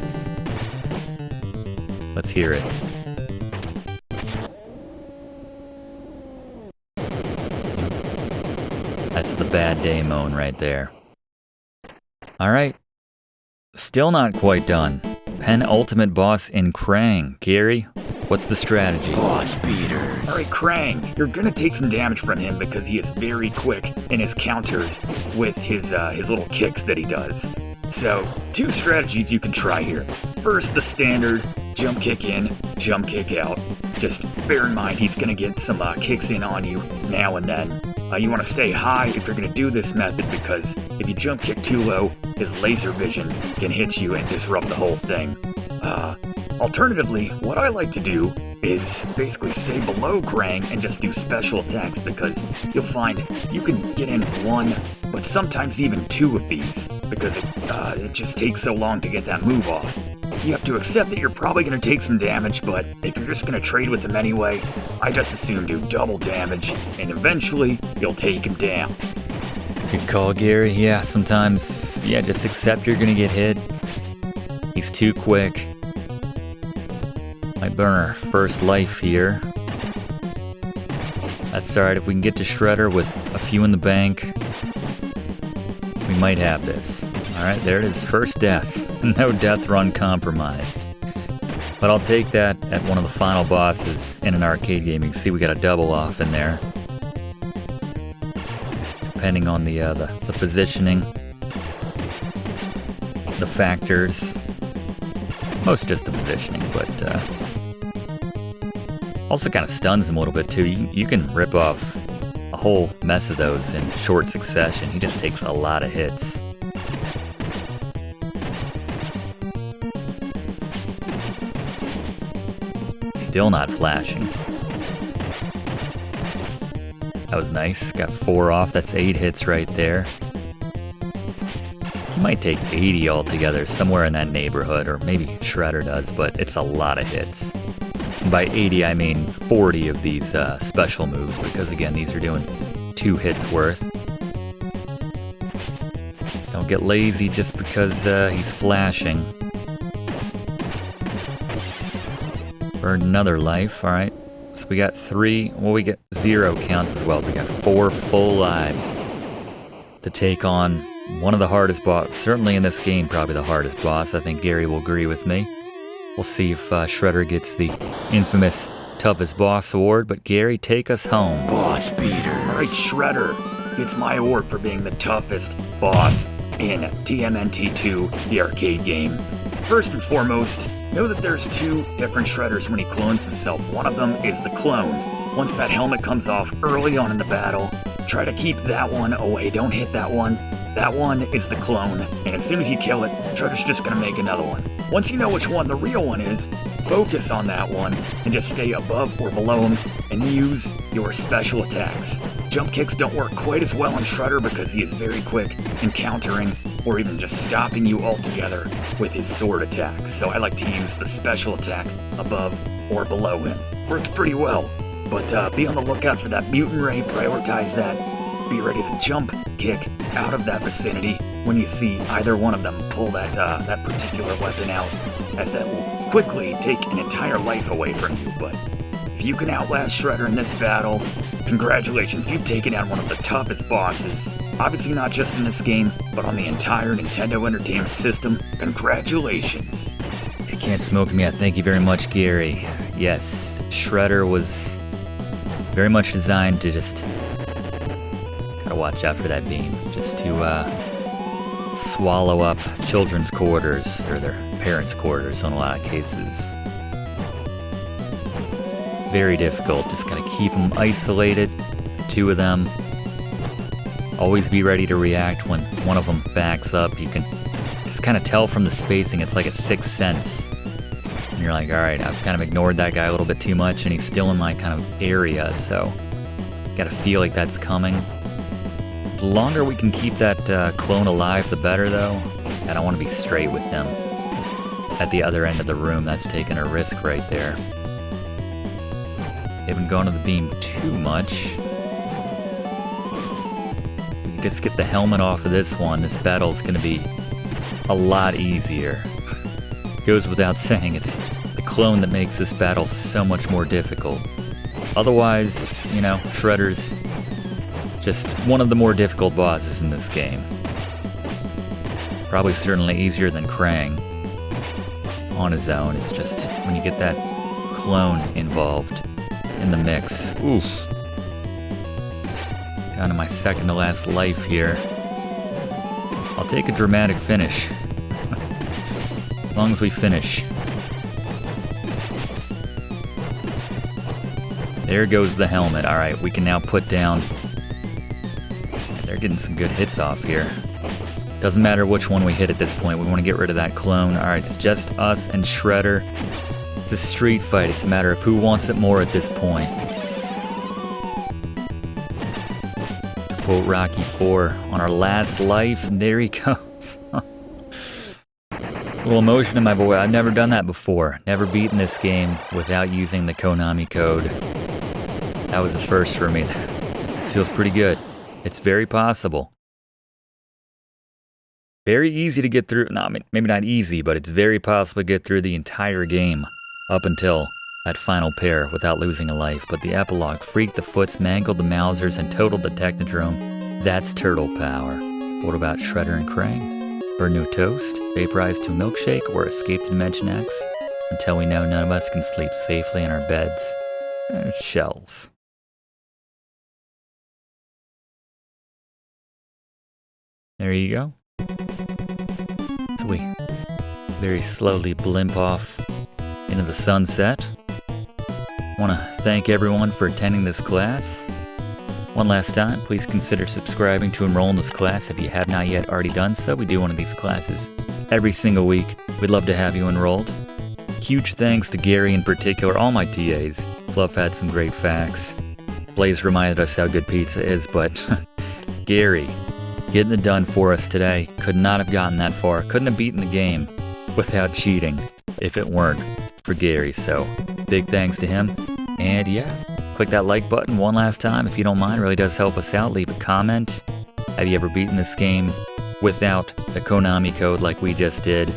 Let's hear it. That's the bad day moan right there. Alright. Still not quite done. Penultimate boss in Krang. Gary, what's the strategy? Boss beaters. Alright, Krang, you're gonna take some damage from him because he is very quick in his counters with his little kicks that he does. So, 2 strategies you can try here. First, the standard jump kick in, jump kick out. Just bear in mind he's gonna get some kicks in on you now and then. You want to stay high if you're going to do this method because if you jump kick too low, his laser vision can hit you and disrupt the whole thing. Alternatively, what I like to do is basically stay below Krang and just do special attacks because you'll find you can get in 1, but sometimes even 2 of these because it just takes so long to get that move off. You have to accept that you're probably going to take some damage, but if you're just going to trade with him anyway, I just assume do double damage, and eventually you'll take him down. Good call, Gary. Yeah, sometimes, just accept you're going to get hit. He's too quick. Might burn our first life here. That's alright, if we can get to Shredder with a few in the bank, we might have this. Alright, there it is, first death. No death run compromised. But I'll take that at one of the final bosses in an arcade game. You can see we got a double off in there. Depending on the positioning, the factors. Most just the positioning, but also kind of stuns him a little bit too. You can rip off a whole mess of those in short succession. He just takes a lot of hits. Still not flashing. That was nice. Got 4 off. That's 8 hits right there. He might take 80 altogether, somewhere in that neighborhood, or maybe Shredder does, but it's a lot of hits. And by 80, I mean 40 of these special moves, because again, these are doing 2 hits worth. Don't get lazy just because he's flashing. Burned another life, alright. So we got 3, well we get 0 counts as well. We got 4 full lives to take on one of the hardest bosses, certainly in this game, probably the hardest boss. I think Gary will agree with me. We'll see if Shredder gets the infamous toughest boss award, but Gary, take us home. Boss beaters. Alright, Shredder gets my award for being the toughest boss in TMNT 2, the arcade game. First and foremost, know that there's 2 different Shredders when he clones himself. One of them is the clone. Once that helmet comes off early on in the battle, try to keep that one away. Don't hit that one. That one is the clone, and as soon as you kill it, Shredder's just gonna make another one. Once you know which one the real one is, focus on that one and just stay above or below him and use your special attacks. Jump kicks don't work quite as well on Shredder because he is very quick in countering or even just stopping you altogether with his sword attack. So I like to use the special attack above or below him. Works pretty well, but be on the lookout for that mutant ray, prioritize that. be ready to jump kick out of that vicinity when you see either one of them pull that particular weapon out, as that will quickly take an entire life away from you. But if you can outlast Shredder in this battle, congratulations, you've taken out one of the toughest bosses. Obviously not just in this game, but on the entire Nintendo Entertainment System. Congratulations. You can't smoke me out. Thank you very much, Gary. Yes, Shredder was very much designed to just... Gotta watch out for that beam. Just to swallow up children's quarters, or their parents' quarters in a lot of cases. Very difficult. Just gotta keep them isolated. Two of them. Always be ready to react when one of them backs up. You can just kind of tell from the spacing. It's like a sixth sense. And you're like, alright, I've kind of ignored that guy a little bit too much, and he's still in my kind of area, so gotta feel like that's coming. The longer we can keep that clone alive, the better, though. I don't want to be straight with them at the other end of the room. That's taking a risk right there. They haven't gone to the beam too much. We can just get the helmet off of this one. This battle's going to be a lot easier. Goes without saying, it's the clone that makes this battle so much more difficult. Otherwise, you know, Shredder's just one of the more difficult bosses in this game. Probably certainly easier than Krang on his own. It's just when you get that clone involved in the mix. Oof. Down to my second to last life here. I'll take a dramatic finish. As long as we finish. There goes the helmet. Alright, we can now put down... They're getting some good hits off here. Doesn't matter which one we hit at this point. We want to get rid of that clone. Alright, it's just us and Shredder. It's a street fight. It's a matter of who wants it more at this point. To quote Rocky IV, on our last life, and there he goes. A little emotion in my voice. I've never done that before. Never beaten this game without using the Konami code. That was a first for me. Feels pretty good. It's very possible. Very easy to get through. No, maybe not easy, but it's very possible to get through the entire game up until that final pair without losing a life. But the epilogue freaked the Foots, mangled the Mousers, and totaled the Technodrome. That's turtle power. What about Shredder and Krang? Burn no toast, vaporize to a milkshake, or escape to Dimension X? Until we know none of us can sleep safely in our beds. Shells. There you go. So we very slowly blimp off into the sunset. Want to thank everyone for attending this class. One last time, please consider subscribing to enroll in this class if you have not yet already done so. We do one of these classes every single week. We'd love to have you enrolled. Huge thanks to Gary in particular, all my TAs. Fluff had some great facts. Blaze reminded us how good pizza is, but Gary, getting it done for us today. Could not have gotten that far. Couldn't have beaten the game without cheating if it weren't for Gary. So big thanks to him. And yeah, click that like button one last time if you don't mind. It really does help us out. Leave a comment. Have you ever beaten this game without the Konami code like we just did?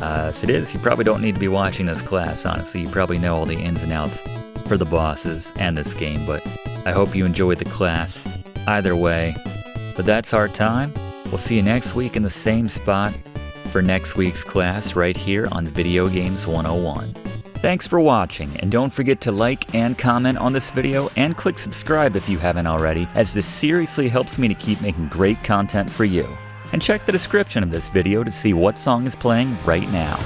If it is, you probably don't need to be watching this class, honestly. You probably know all the ins and outs for the bosses and this game, but I hope you enjoyed the class either way. But that's our time. We'll see you next week in the same spot for next week's class right here on Video Games 101. Thanks for watching, and don't forget to like and comment on this video and click subscribe if you haven't already, as this seriously helps me to keep making great content for you. And check the description of this video to see what song is playing right now.